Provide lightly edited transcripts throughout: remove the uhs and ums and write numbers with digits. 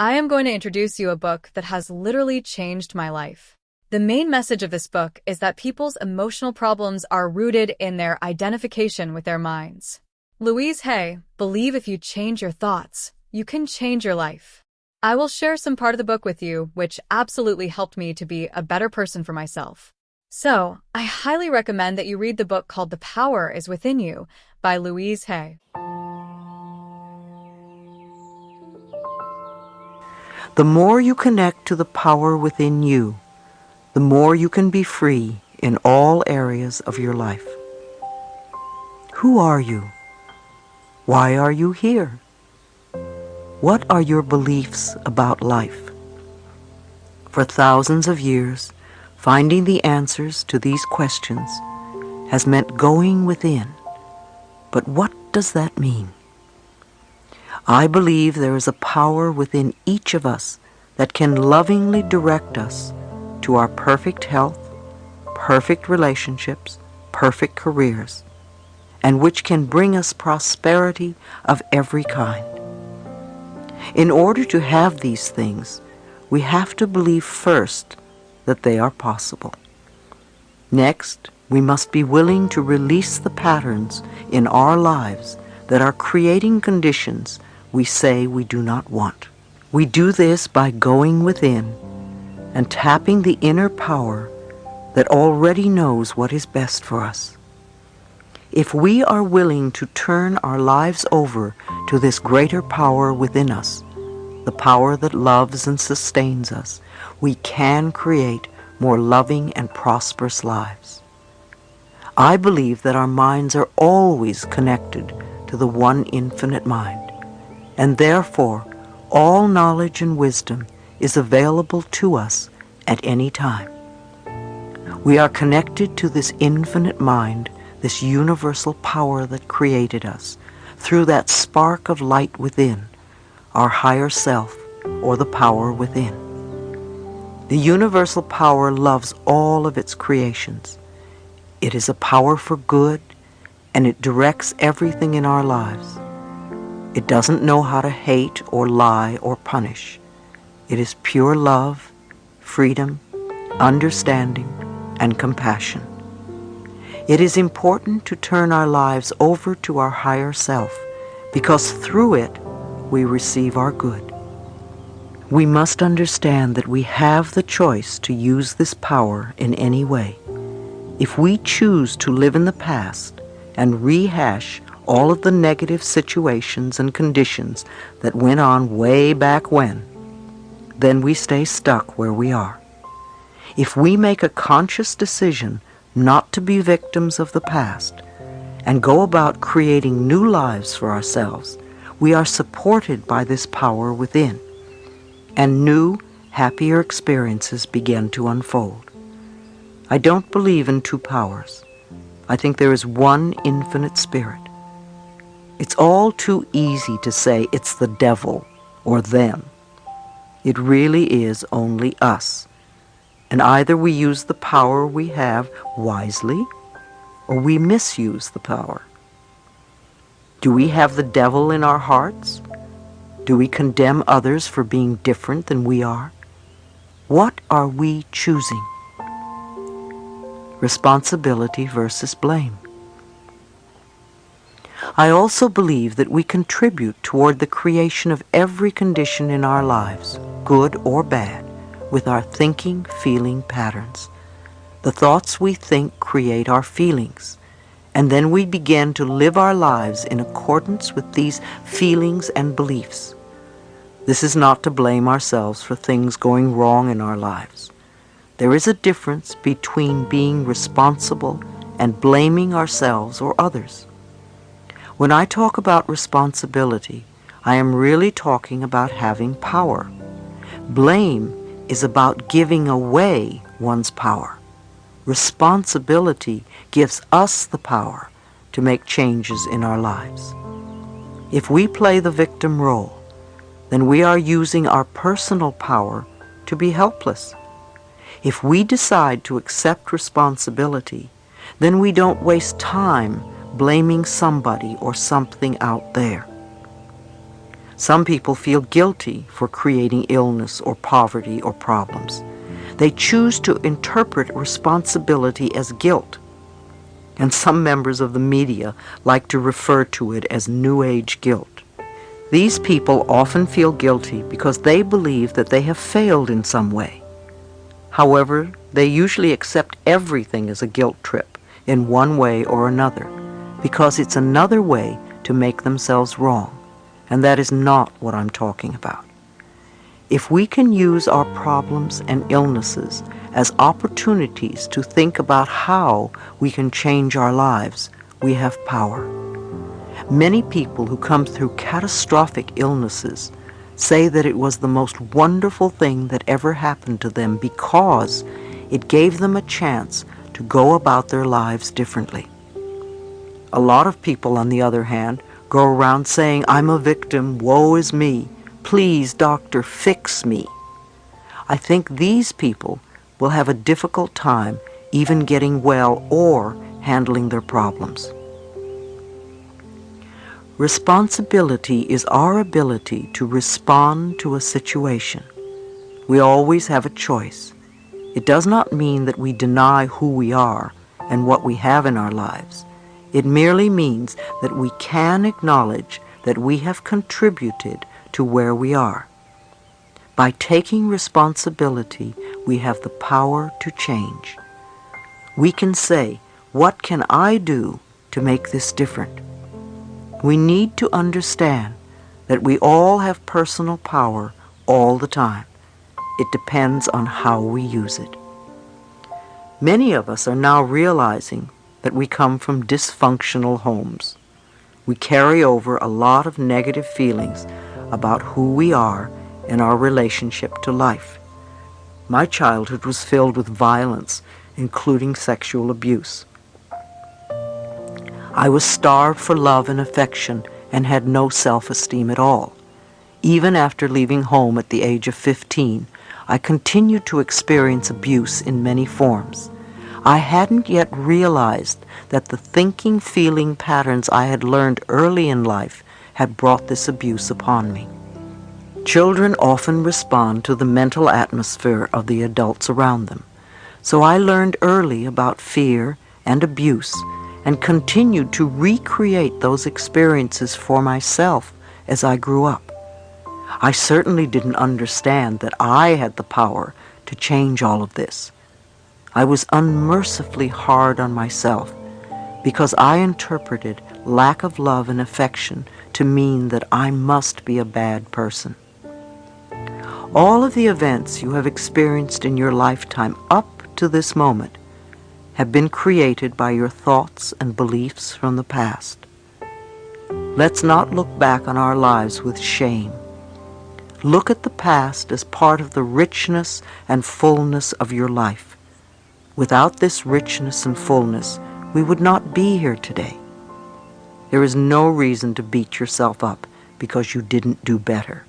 I am going to introduce you a book that has literally changed my life. The main message of this book is that people's emotional problems are rooted in their identification with their minds. Louise Hay, believe if you change your thoughts, you can change your life. I will share some part of the book with you, which absolutely helped me to be a better person for myself. So, I highly recommend that you read the book called The Power is Within You by Louise Hay. The more you connect to the power within you, the more you can be free in all areas of your life. Who are you? Why are you here? What are your beliefs about life? For thousands of years, finding the answers to these questions has meant going within. But what does that mean? I believe there is a power within each of us that can lovingly direct us to our perfect health, perfect relationships, perfect careers, and which can bring us prosperity of every kind. In order to have these things, we have to believe first that they are possible. Next, we must be willing to release the patterns in our lives that are creating conditions we say we do not want. We do this by going within and tapping the inner power that already knows what is best for us. If we are willing to turn our lives over to this greater power within us, the power that loves and sustains us, we can create more loving and prosperous lives. I believe that our minds are always connected to the one infinite mind, and therefore all knowledge and wisdom is available to us at any time. We are connected to this infinite mind, this universal power that created us, through that spark of light within, our higher self, or the power within. The universal power loves all of its creations. It is a power for good, and it directs everything in our lives. It doesn't know how to hate or lie or punish. It is pure love, freedom, understanding, and compassion. It is important to turn our lives over to our higher self, because through it we receive our good. We must understand that we have the choice to use this power in any way. If we choose to live in the past and rehash all of the negative situations and conditions that went on way back when, then we stay stuck where we are. If we make a conscious decision not to be victims of the past and go about creating new lives for ourselves, we are supported by this power within, and new, happier experiences begin to unfold. I don't believe in two powers. I think there is one infinite spirit. It's all too easy to say it's the devil or them. It really is only us. And either we use the power we have wisely, or we misuse the power. Do we have the devil in our hearts? Do we condemn others for being different than we are? What are we choosing? Responsibility versus blame. I also believe that we contribute toward the creation of every condition in our lives, good or bad, with our thinking, feeling patterns. The thoughts we think create our feelings, and then we begin to live our lives in accordance with these feelings and beliefs. This is not to blame ourselves for things going wrong in our lives. There is a difference between being responsible and blaming ourselves or others. When I talk about responsibility, I am really talking about having power. Blame is about giving away one's power. Responsibility gives us the power to make changes in our lives. If we play the victim role, then we are using our personal power to be helpless. If we decide to accept responsibility, then we don't waste time blaming somebody or something out there. Some people feel guilty for creating illness or poverty or problems. They choose to interpret responsibility as guilt. And some members of the media like to refer to it as New Age guilt. These people often feel guilty because they believe that they have failed in some way. However, they usually accept everything as a guilt trip in one way or another, because it's another way to make themselves wrong, and that is not what I'm talking about. If we can use our problems and illnesses as opportunities to think about how we can change our lives, we have power. Many people who come through catastrophic illnesses say that it was the most wonderful thing that ever happened to them because it gave them a chance to go about their lives differently. A lot of people, on the other hand, go around saying, "I'm a victim, woe is me, please, doctor, fix me." I think these people will have a difficult time even getting well or handling their problems. Responsibility is our ability to respond to a situation. We always have a choice. It does not mean that we deny who we are and what we have in our lives. It merely means that we can acknowledge that we have contributed to where we are. By taking responsibility, we have the power to change. We can say, "What can I do to make this different?" We need to understand that we all have personal power all the time. It depends on how we use it. Many of us are now realizing that we come from dysfunctional homes. We carry over a lot of negative feelings about who we are and our relationship to life. My childhood was filled with violence, including sexual abuse. I was starved for love and affection and had no self-esteem at all. Even after leaving home at the age of 15, I continued to experience abuse in many forms. I hadn't yet realized that the thinking, feeling patterns I had learned early in life had brought this abuse upon me. Children often respond to the mental atmosphere of the adults around them. So I learned early about fear and abuse and continued to recreate those experiences for myself as I grew up. I certainly didn't understand that I had the power to change all of this. I was unmercifully hard on myself because I interpreted lack of love and affection to mean that I must be a bad person. All of the events you have experienced in your lifetime up to this moment have been created by your thoughts and beliefs from the past. Let's not look back on our lives with shame. Look at the past as part of the richness and fullness of your life. Without this richness and fullness, we would not be here today. There is no reason to beat yourself up because you didn't do better.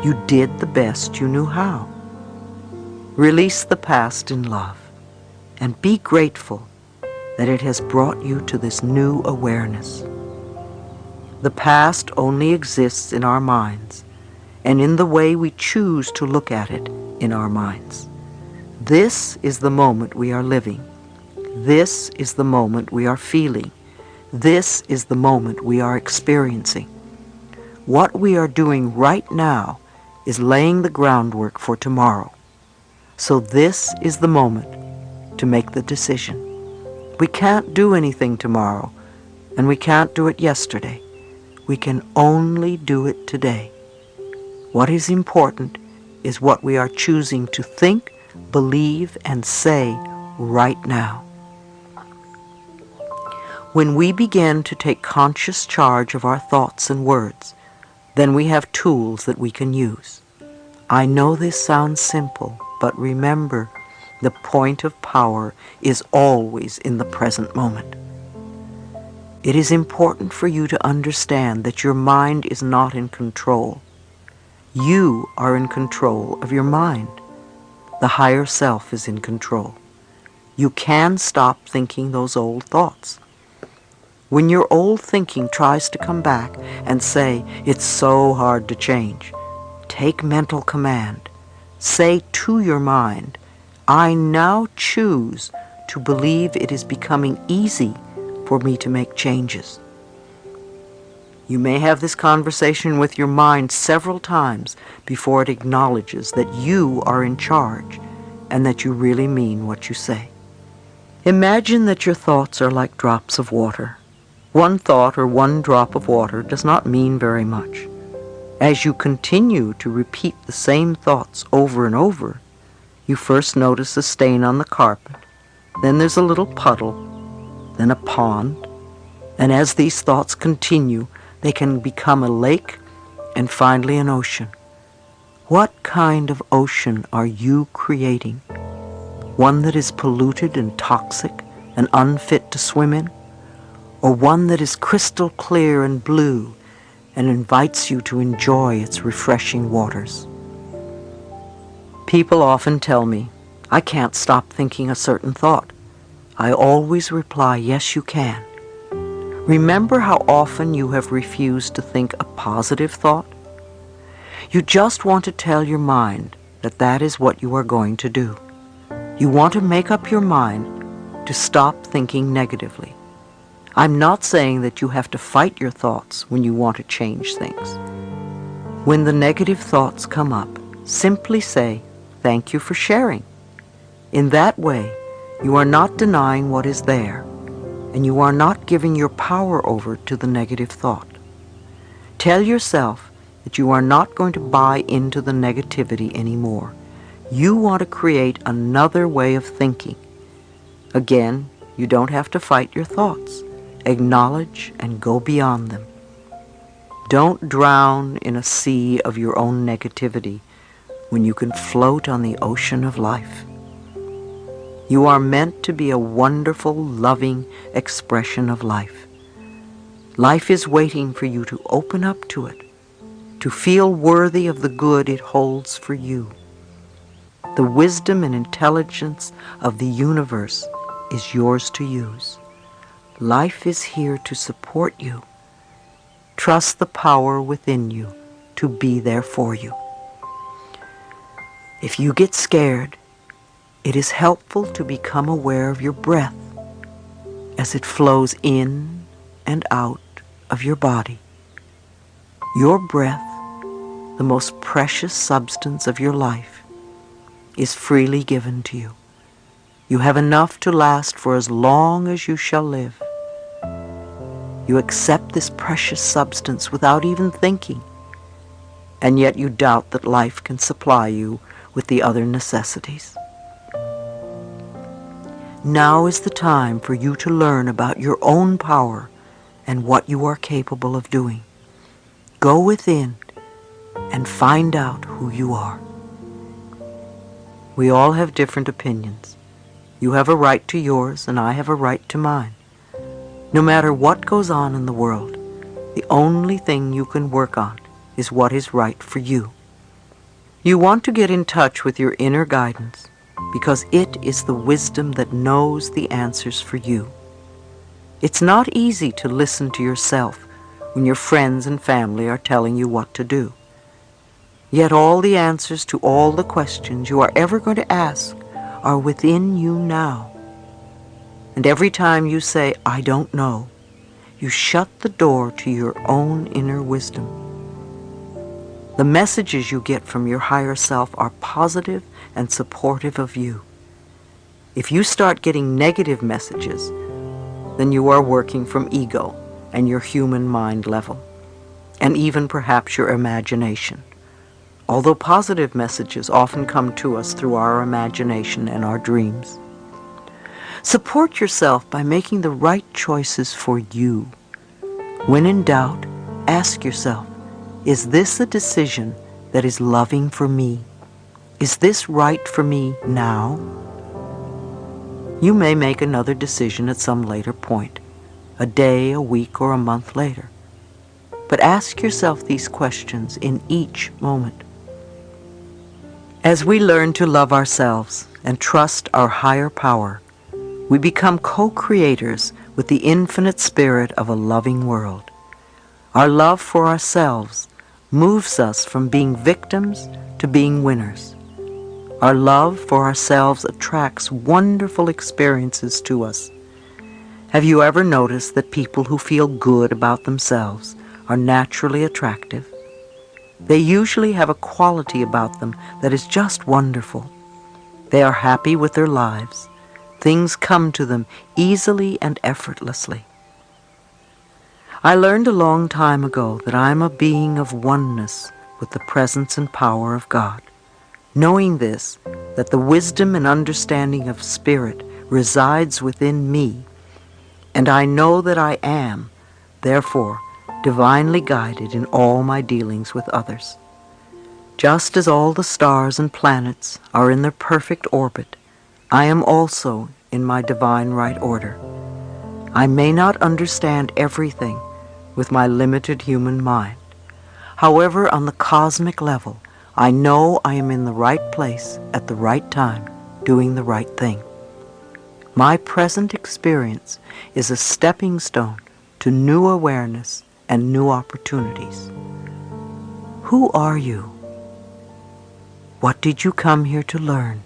You did the best you knew how. Release the past in love and be grateful that it has brought you to this new awareness. The past only exists in our minds and in the way we choose to look at it in our minds. This is the moment we are living. This is the moment we are feeling. This is the moment we are experiencing. What we are doing right now is laying the groundwork for tomorrow. So this is the moment to make the decision. We can't do anything tomorrow, and we can't do it yesterday. We can only do it today. What is important is what we are choosing to think, believe, and say right now. When we begin to take conscious charge of our thoughts and words, then we have tools that we can use. I know this sounds simple, but remember, the point of power is always in the present moment. It is important for you to understand that your mind is not in control. You are in control of your mind. The higher self is in control. You can stop thinking those old thoughts. When your old thinking tries to come back and say, it's so hard to change, take mental command. Say to your mind, I now choose to believe it is becoming easy for me to make changes. You may have this conversation with your mind several times before it acknowledges that you are in charge and that you really mean what you say. Imagine that your thoughts are like drops of water. One thought or one drop of water does not mean very much. As you continue to repeat the same thoughts over and over, you first notice a stain on the carpet, then there's a little puddle, then a pond, and as these thoughts continue, they can become a lake and finally an ocean. What kind of ocean are you creating? One that is polluted and toxic and unfit to swim in? Or one that is crystal clear and blue and invites you to enjoy its refreshing waters? People often tell me, I can't stop thinking a certain thought. I always reply, yes, you can. Remember how often you have refused to think a positive thought? You just want to tell your mind that that is what you are going to do. You want to make up your mind to stop thinking negatively. I'm not saying that you have to fight your thoughts when you want to change things. When the negative thoughts come up, simply say, thank you for sharing. In that way, you are not denying what is there, and you are not giving your power over to the negative thought. Tell yourself that you are not going to buy into the negativity anymore. You want to create another way of thinking. Again, you don't have to fight your thoughts. Acknowledge and go beyond them. Don't drown in a sea of your own negativity when you can float on the ocean of life. You are meant to be a wonderful, loving expression of life. Life is waiting for you to open up to it, to feel worthy of the good it holds for you. The wisdom and intelligence of the universe is yours to use. Life is here to support you. Trust the power within you to be there for you. If you get scared, it is helpful to become aware of your breath as it flows in and out of your body. Your breath, the most precious substance of your life, is freely given to you. You have enough to last for as long as you shall live. You accept this precious substance without even thinking, and yet you doubt that life can supply you with the other necessities. Now is the time for you to learn about your own power and what you are capable of doing. Go within and find out who you are. We all have different opinions. You have a right to yours, and I have a right to mine. No matter what goes on in the world, the only thing you can work on is what is right for you. You want to get in touch with your inner guidance because it is the wisdom that knows the answers for you. It's not easy to listen to yourself when your friends and family are telling you what to do. Yet all the answers to all the questions you are ever going to ask are within you now. And every time you say, I don't know, you shut the door to your own inner wisdom. The messages you get from your higher self are positive and supportive of you. If you start getting negative messages, then you are working from ego and your human mind level, and even perhaps your imagination. Although positive messages often come to us through our imagination and our dreams. Support yourself by making the right choices for you. When in doubt, ask yourself, is this a decision that is loving for me? Is this right for me now? You may make another decision at some later point, a day, a week, or a month later. But ask yourself these questions in each moment. As we learn to love ourselves and trust our higher power, we become co-creators with the infinite spirit of a loving world. Our love for ourselves moves us from being victims to being winners. Our love for ourselves attracts wonderful experiences to us. Have you ever noticed that people who feel good about themselves are naturally attractive? They usually have a quality about them that is just wonderful. They are happy with their lives. Things come to them easily and effortlessly. I learned a long time ago that I am a being of oneness with the presence and power of God. Knowing this, that the wisdom and understanding of Spirit resides within me, and I know that I am, therefore, divinely guided in all my dealings with others. Just as all the stars and planets are in their perfect orbit, I am also in my divine right order. I may not understand everything with my limited human mind. However, on the cosmic level, I know I am in the right place at the right time, doing the right thing. My present experience is a stepping stone to new awareness and new opportunities. Who are you? What did you come here to learn?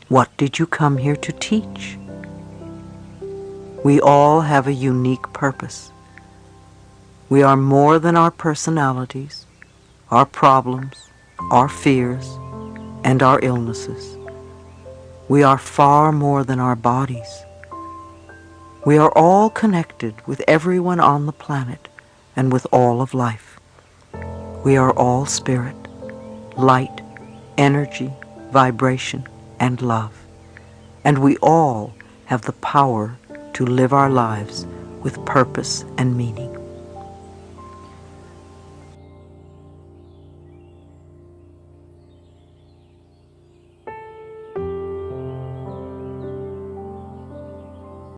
What did you come here to teach? We all have a unique purpose. We are more than our personalities, our problems, our fears, and our illnesses. We are far more than our bodies. We are all connected with everyone on the planet and with all of life. We are all spirit, light, energy, vibration, and love. And we all have the power to live our lives with purpose and meaning.